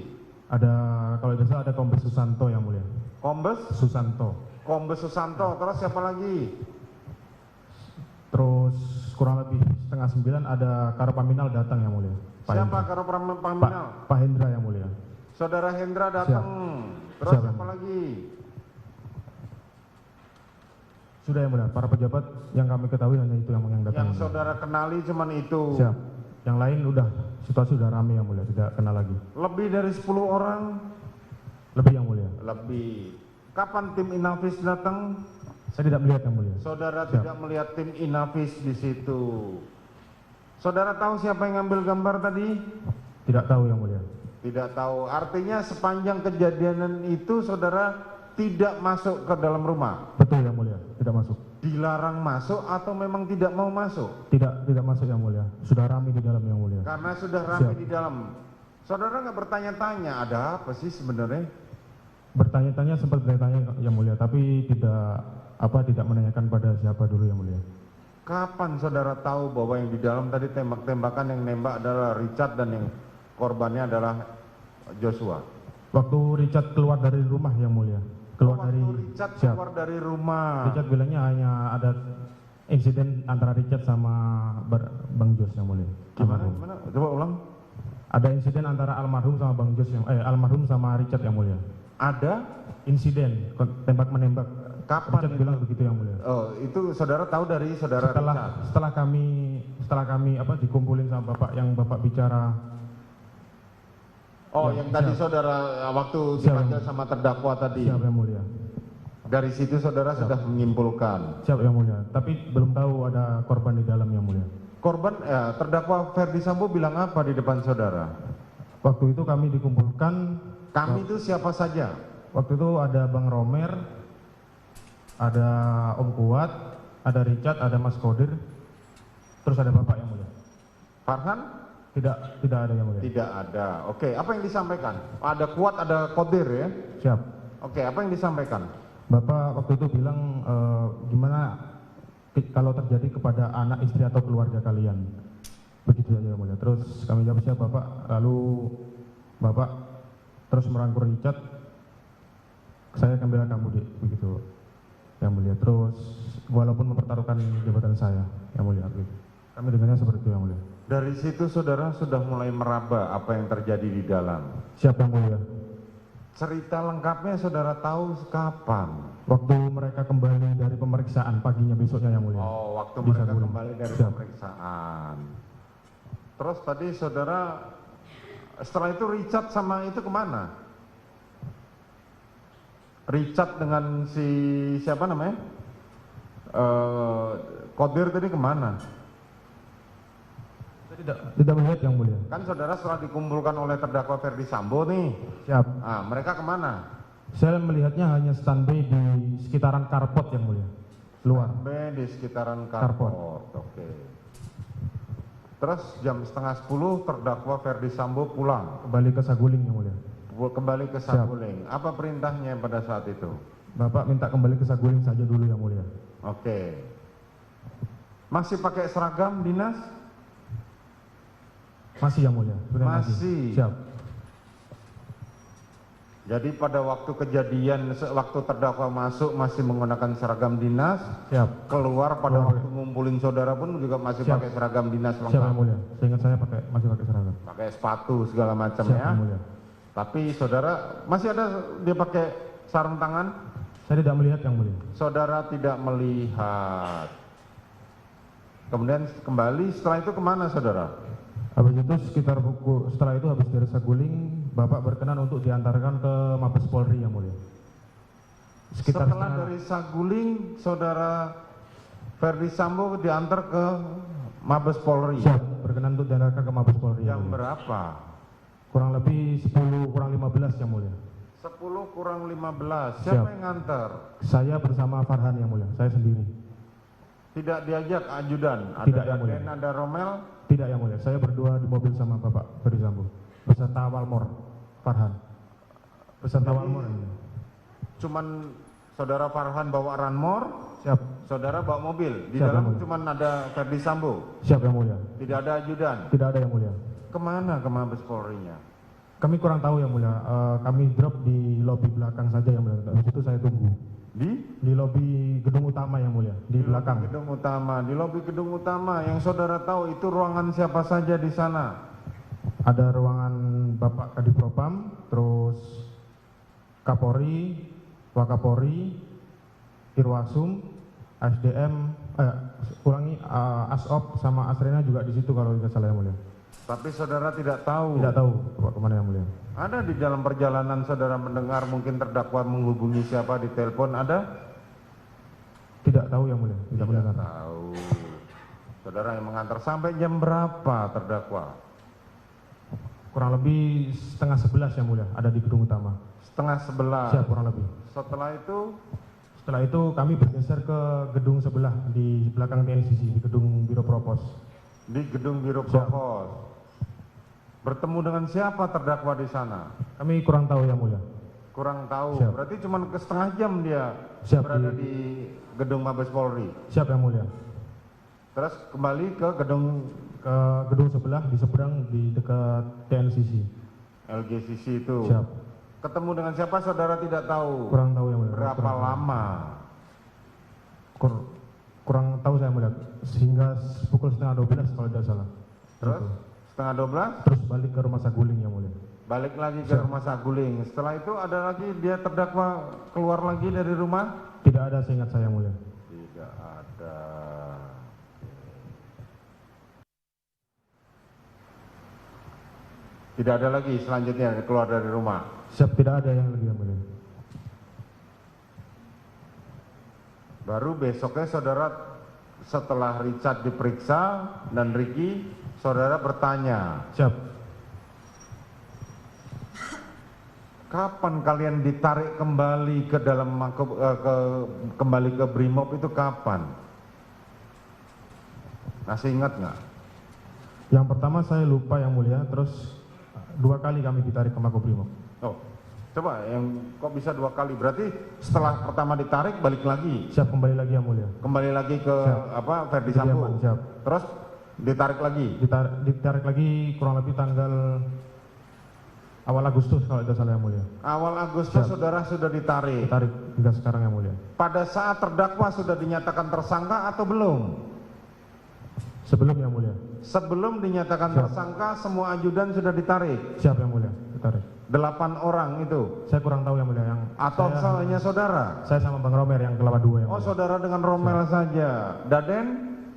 Ada, kalau tidak salah ada Kombes Susanto yang mulia. Kombes? Susanto. Kombes Susanto. Terus siapa lagi? Terus kurang lebih setengah 9 ada Karo Paminal datang yang mulia. Siapa Hendra. Karo Paminal? Pak Hendra yang mulia. Saudara Hendra datang. Terus Siap, siapa yang lagi? Sudah yang mulia. Para pejabat yang kami ketahui hanya itu yang datang. Yang saudara kenali cuman itu. Siap. Yang lain udah, situasi sudah ramai yang mulia, tidak kenal lagi. Lebih dari 10 orang? Lebih yang mulia. Lebih. Kapan tim Inavis datang? Saya tidak melihat yang mulia. Saudara Siap. tidak melihat tim Inavis di situ. Saudara tahu siapa yang ngambil gambar tadi? Tidak tahu yang mulia. Tidak tahu. Artinya sepanjang kejadian itu saudara tidak masuk ke dalam rumah. Betul yang mulia, tidak masuk. Dilarang masuk atau memang tidak mau masuk? Tidak masuk yang mulia. Sudah ramai di dalam yang mulia. Karena sudah ramai Siap. di dalam. Saudara nggak bertanya-tanya ada apa sih sebenarnya? Bertanya-tanya sempat bertanya yang mulia, tapi tidak menanyakan pada siapa dulu yang mulia. Kapan saudara tahu bahwa yang di dalam tadi tembak-tembakan yang nembak adalah Richard dan yang korbannya adalah Joshua? Waktu Richard keluar dari rumah yang mulia. Waktu Richard Siap. keluar dari rumah. Richard bilangnya hanya ada insiden antara Richard sama Bang Jos yang mulia. Gimana? Almarhum. Gimana? Coba ulang. Ada insiden antara almarhum sama Bang Jos almarhum sama Richard yang mulia. Ada? Insiden tembak menembak. Kapan Richard itu? bilang begitu yang mulia. Oh, itu saudara tahu dari saudara Richard. Setelah kami dikumpulin sama bapak yang bapak bicara Oh, Ya, yang tadi siap. saudara waktu Siap, dipanggil Yang sama terdakwa tadi. Siap Yang Mulia. Dari situ saudara sudah menyimpulkan. Siap Yang Mulia. Tapi belum tahu ada korban di dalam Yang Mulia. Korban, terdakwa Ferdi Sambo bilang apa di depan saudara? Waktu itu kami dikumpulkan. Kami itu siapa saja? Waktu itu ada Bang Romer, ada Om Kuat, ada Richard, ada Mas Kodir, terus ada Bapak Yang Mulia. Farhan? Tidak ada Yang Mulia. Tidak ada. Oke, apa yang disampaikan? Ada Kuat, ada Kodir ya? Siap. Oke, apa yang disampaikan? Bapak waktu itu bilang gimana kalau terjadi kepada anak, istri atau keluarga kalian. Begitu saja Yang Mulia. Terus kami jawab siap Bapak. Lalu Bapak terus merangkul Richard. Saya akan bela kamu, Dik. Begitu Yang Mulia. Terus walaupun mempertaruhkan jabatan saya Yang Mulia. Begitu. Kami dengarnya seperti itu Yang Mulia. Dari situ saudara sudah mulai meraba apa yang terjadi di dalam. Siap Yang Mulia. Cerita lengkapnya saudara tahu kapan? Waktu mereka kembali dari pemeriksaan paginya besoknya Yang Mulia. Oh, waktu Di mereka Saguling. kembali dari Siap. pemeriksaan. Terus tadi saudara, setelah itu Richard sama itu kemana? Richard dengan si siapa namanya? Kodir tadi kemana? Tidak melihat Yang Mulia. Kan saudara setelah dikumpulkan oleh terdakwa Ferdi Sambo nih. Siap. Ah, mereka kemana? Saya melihatnya hanya standby di sekitaran carport Yang Mulia. Luar. Sampai di sekitaran Carport. carport. Oke. Terus jam setengah 10 terdakwa Ferdi Sambo pulang. Kembali ke Saguling Yang Mulia. Kembali ke Saguling. Apa perintahnya pada saat itu? Bapak minta kembali ke Saguling saja dulu Yang Mulia. Oke. Masih pakai seragam dinas? Masih Yang Mulia. Sudah Masih. Siap. Jadi pada waktu kejadian, waktu terdakwa masuk masih menggunakan seragam dinas, Siap. keluar pada Keluar. waktu ngumpulin saudara pun juga masih Siap. pakai seragam dinas Siap lengkap. Yang Mulia. Seingat saya masih pakai seragam. Pakai sepatu segala macam Siap ya. Yang Mulia. Tapi saudara masih ada dia pakai sarung tangan? Saya tidak melihat Yang Mulia. Saudara tidak melihat. Kemudian kembali setelah itu kemana saudara? Habis itu setelah itu habis dari Saguling, Bapak berkenan untuk diantarkan ke Mabes Polri Yang Mulia. Setelah dari Saguling, saudara Ferdi Sambo diantar ke Mabes Polri. Siap, berkenan untuk diantarkan ke Mabes Polri Yang Yang Mulia. berapa? Kurang lebih 10 kurang 15 Yang Mulia. 10 kurang 15. Siapa Siap. yang nganter? Saya bersama Farhan Yang Mulia, saya sendiri. Tidak diajak ajudan? Ada Tidak, Yang Mulia. Daden, ada Romel? Tidak Yang Mulia, saya berdua di mobil sama Bapak Ferdi Sambo beserta Walmor Farhan. Beserta Jadi, Walmor Yang Mulia. Cuman saudara Farhan bawa ranmor, Siap, saudara bawa mobil. Di Siap, dalam Yang Mulia. cuman ada Ferdi Sambo. siap Yang Mulia. Tidak ada ajudan. Tidak ada Yang Mulia. Kemana ke Mabes Polri-nya? Kami kurang tahu Yang Mulia. Kami drop di lobi belakang saja Yang Mulia. Habis itu saya tunggu di lobi gedung utama Yang Mulia, di belakang. Gedung utama, di lobi gedung utama. Yang saudara tahu itu ruangan siapa saja di sana? Ada ruangan Bapak Kadipropam, terus Kapolri, Wakapolri, Irwasum, SDM, Asop sama Asrena juga di situ kalau tidak salah Yang Mulia. Tapi saudara tidak tahu. Tidak tahu Bapak kemana Yang Mulia. Ada di dalam perjalanan saudara mendengar mungkin terdakwa menghubungi siapa di telepon, ada? Tidak tahu Yang Mulia, tidak mendengar. Tahu. Saudara yang mengantar sampai jam berapa terdakwa? Kurang lebih setengah 11 Yang Mulia, ada di gedung utama. Setengah 11. Siap kurang lebih. Setelah itu kami bergeser ke gedung sebelah di belakang TNCC, di gedung Biro Propos. di gedung Biro Siap. Propos. Bertemu dengan siapa terdakwa di sana? Kami kurang tahu Yang Mulia. Kurang tahu. Siap. Berarti cuma ke setengah jam dia Siap, berada di gedung Mabes Polri. Siap Yang Mulia. Terus kembali ke gedung Sebelah di seberang di dekat TNCC. LGCC itu. Siap. Ketemu dengan siapa saudara tidak tahu. Kurang tahu Yang Mulia. Berapa Kurang tahu. lama? Kurang tahu saya melihat sehingga pukul setengah 12 kalau tidak salah. Terus Gitu. setengah 12 Terus balik ke rumah Saguling Yang Mulia. balik lagi ke Siap. rumah Saguling. Setelah itu ada lagi dia terdakwa keluar lagi dari rumah? Tidak ada seingat saya Yang Mulia. Tidak ada. Tidak ada lagi selanjutnya keluar dari rumah. Siap, tidak ada yang lebih yang mulia. Baru besoknya saudara setelah Richard diperiksa dan Ricky, saudara bertanya, Siap. kapan kalian ditarik kembali ke dalam kembali ke Brimob itu kapan? Masih ingat nggak? Yang pertama saya lupa yang mulia, terus 2 kali kami ditarik ke Makobrimob. Oh, coba yang kok bisa 2 kali? Berarti setelah pertama ditarik balik lagi, Siap, kembali lagi yang mulia. kembali lagi ke Siap. Verdi Kediaman, Sambo. siap. Terus ditarik lagi. Ditarik lagi kurang lebih tanggal awal Agustus kalau tidak salah yang mulia. Awal Agustus Siap. saudara sudah ditarik. Ditarik hingga sekarang yang mulia. Pada saat terdakwa sudah dinyatakan tersangka atau belum? Sebelum yang mulia. Sebelum dinyatakan Siap. tersangka, semua ajudan sudah ditarik. Siap yang mulia, ditarik. 8 orang itu. Saya kurang tahu yang mulia yang Atau hanya saudara? saya sama Bang Romer yang kelapa 2 yang Oh, mulia. saudara dengan Romel saja. Daden?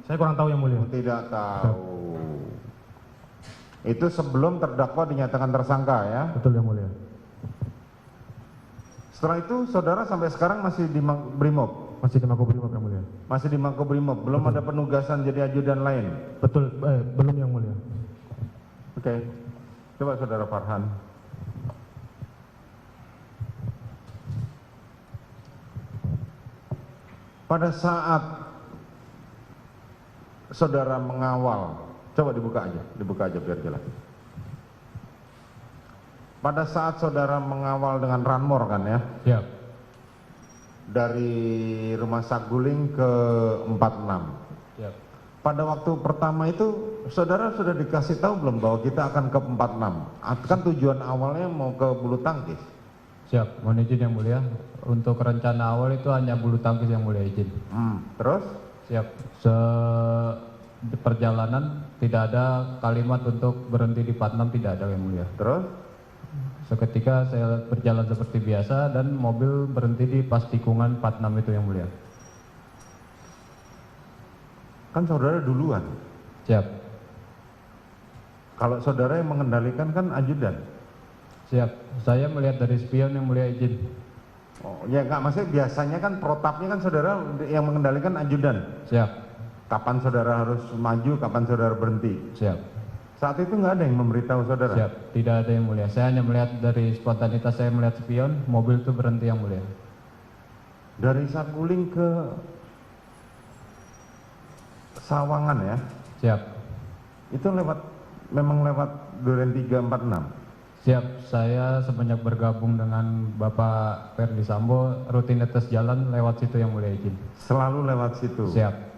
Saya kurang tahu yang mulia. Tidak tahu. Itu sebelum terdakwa dinyatakan tersangka ya. Betul yang mulia. Setelah itu saudara sampai sekarang masih di Brimob? Masih di Makobrimob yang mulia. Masih di Makobrimob, belum ada penugasan jadi ajudan lain? Betul, belum yang mulia. Oke. Coba saudara Farhan. Pada saat saudara mengawal, coba dibuka aja biar jelas. Pada saat saudara mengawal dengan Ranmor kan ya, Siap. dari rumah Saguling ke 46. Siap. Pada waktu pertama itu saudara sudah dikasih tahu belum bahwa kita akan ke 46? Kan tujuan awalnya mau ke bulu tangkis. Siap, mohon izin yang mulia. Untuk rencana awal itu hanya bulu tangkis yang mulia, izin. Terus? Siap. Di perjalanan tidak ada kalimat untuk berhenti di 46, tidak ada yang mulia. Terus? Seketika saya berjalan seperti biasa dan mobil berhenti di pas tikungan 46 itu yang mulia. Kan saudara duluan. Siap. Kalau saudara yang mengendalikan kan ajudan. Siap. Saya melihat dari spion yang mulia, izin. Oh, ya enggak, maksudnya biasanya kan protapnya kan saudara yang mengendalikan ajudan. Siap. Kapan saudara harus maju, kapan saudara berhenti. Siap. Saat itu nggak ada yang memberitahu saudara. Siap. Tidak ada yang mulia. Saya hanya melihat dari spontanitas, saya melihat spion, mobil itu berhenti yang mulia. Dari Saguling ke Sawangan ya. Siap. Itu memang lewat Duren 346. Siap, saya semenjak bergabung dengan Bapak Verdi Sambo, rutinitas jalan lewat situ yang mulia, izin. Selalu lewat situ. Siap.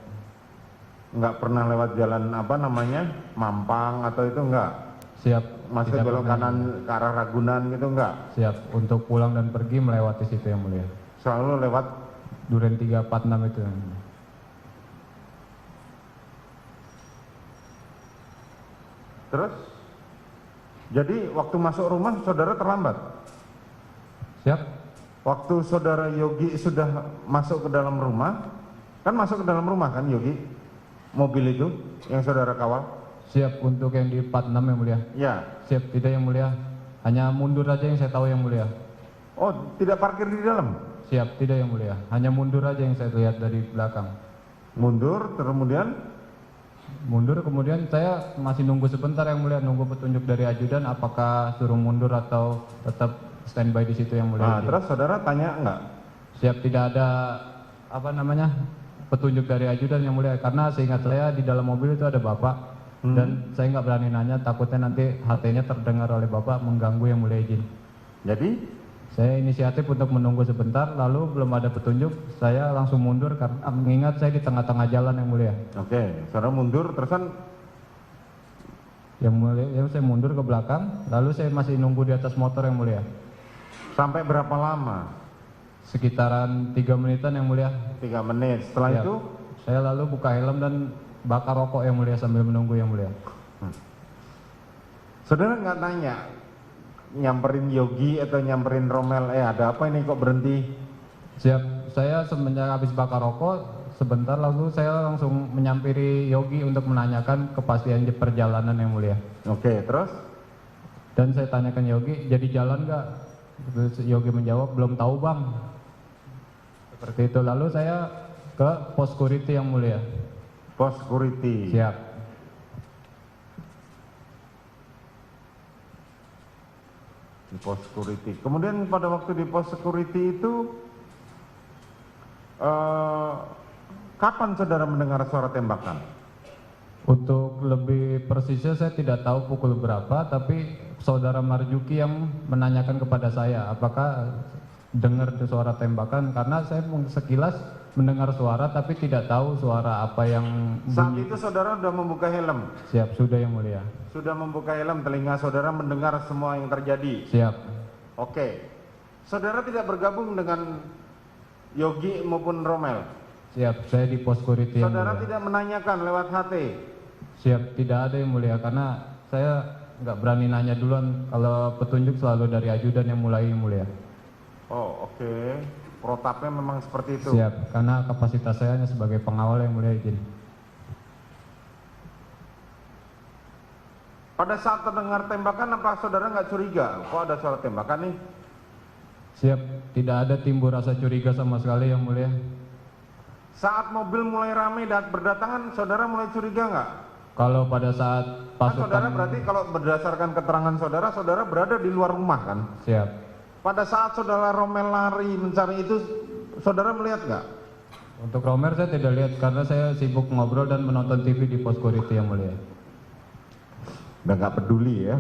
Nggak pernah lewat jalan apa namanya Mampang atau itu enggak? Siap. Maksudnya Tidak belok pernah. kanan ke arah Ragunan gitu enggak? Siap, untuk pulang dan pergi melewati situ yang mulia. Selalu lewat Duren 346 itu yang mulia. terus? Jadi waktu masuk rumah saudara terlambat? Siap. Waktu saudara Yogi sudah masuk ke dalam rumah, kan masuk ke dalam rumah kan Yogi? Mobil itu yang saudara kawal? Siap, untuk yang di 46 yang mulia. Ya. Siap, tidak yang mulia. Hanya mundur aja yang saya tahu yang mulia. Oh, tidak parkir di dalam? Siap, tidak yang mulia. Hanya mundur aja yang saya lihat dari belakang. Mundur, kemudian? Mundur, kemudian saya masih nunggu sebentar yang mulia, nunggu petunjuk dari ajudan apakah suruh mundur atau tetap standby di situ yang mulia. Nah, terus saudara tanya enggak? Siap, tidak ada petunjuk dari ajudan yang mulia, karena seingat saya di dalam mobil itu ada bapak dan saya nggak berani nanya, takutnya nanti HT-nya terdengar oleh bapak mengganggu yang mulia, izin. Jadi? Saya inisiatif untuk menunggu sebentar, lalu belum ada petunjuk, saya langsung mundur karena mengingat saya di tengah-tengah jalan yang mulia. Oke, saudara mundur terusan? Yang mulia, ya saya mundur ke belakang, lalu saya masih nunggu di atas motor yang mulia. Sampai berapa lama? Sekitaran 3 menitan yang mulia. 3 menit. Setelah Siap. itu? Saya lalu buka helm dan bakar rokok yang mulia sambil menunggu yang mulia. Saudara nggak tanya, nyamperin Yogi atau nyamperin Romel, ada apa ini kok berhenti? Siap, saya semenjak habis bakar rokok, sebentar lalu saya langsung menyampiri Yogi untuk menanyakan kepastian perjalanan yang mulia. Oke, terus? Dan saya tanyakan Yogi, jadi jalan nggak? Terus Yogi menjawab, belum tahu bang. Seperti itu. Lalu saya ke pos security yang mulia. Pos security. Siap. Di pos security. Kemudian pada waktu di pos security itu kapan saudara mendengar suara tembakan? Untuk lebih persisnya saya tidak tahu pukul berapa, tapi saudara Marjuki yang menanyakan kepada saya apakah dengar suara tembakan, karena saya sekilas mendengar suara tapi tidak tahu suara apa yang Saat bunyi. itu saudara sudah membuka helm? Siap, sudah yang mulia. Sudah membuka helm, telinga saudara mendengar semua yang terjadi? Siap. Oke. Saudara tidak bergabung dengan Yogi maupun Romel? Siap, saya di pos security yang Saudara mulia. tidak menanyakan lewat HT? Siap, tidak ada yang mulia, karena saya nggak berani nanya duluan, kalau petunjuk selalu dari ajudan yang mulai yang mulia. Oh, oke. Protapnya memang seperti itu? Siap, karena kapasitas saya hanya sebagai pengawal yang mulia izin. Pada saat terdengar tembakan, apa saudara nggak curiga? Kok ada suara tembakan nih? Siap, tidak ada timbul rasa curiga sama sekali yang mulia. Saat mobil mulai ramai dan berdatangan, saudara mulai curiga nggak? Kalau pada saat Kan saudara pasukan... berarti kalau berdasarkan keterangan saudara, saudara berada di luar rumah kan? Siap. Pada saat saudara Romel lari mencari itu, saudara melihat nggak? Untuk Romer saya tidak lihat, karena saya sibuk ngobrol dan menonton TV di pos security yang mulia. Udah nggak peduli ya?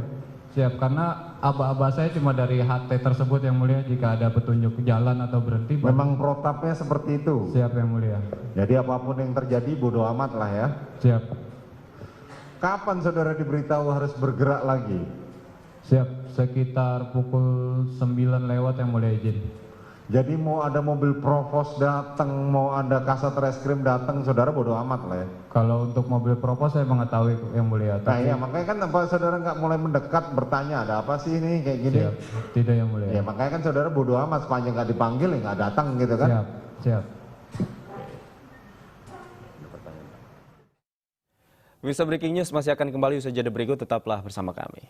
Siap, karena aba-aba saya cuma dari HT tersebut yang mulia, jika ada petunjuk jalan atau berhenti. Memang protapnya seperti itu? Siap yang mulia. Jadi apapun yang terjadi bodo amat lah ya? Siap. Kapan saudara diberitahu harus bergerak lagi? Siap, sekitar pukul 9 lewat yang mulia izin. Jadi mau ada mobil provos datang, mau ada kasat reskrim datang, saudara bodo amat lah ya? Kalau untuk mobil provos saya mengetahui yang mulia. Nah iya, makanya kan apa saudara nggak mulai mendekat bertanya, ada apa sih ini kayak gini? Siap, tidak yang mulia. Ya makanya kan saudara bodo amat, sepanjang nggak dipanggil ya nggak datang gitu kan? Siap, siap. Bisa Breaking News masih akan kembali usai jeda berikut, tetaplah bersama kami.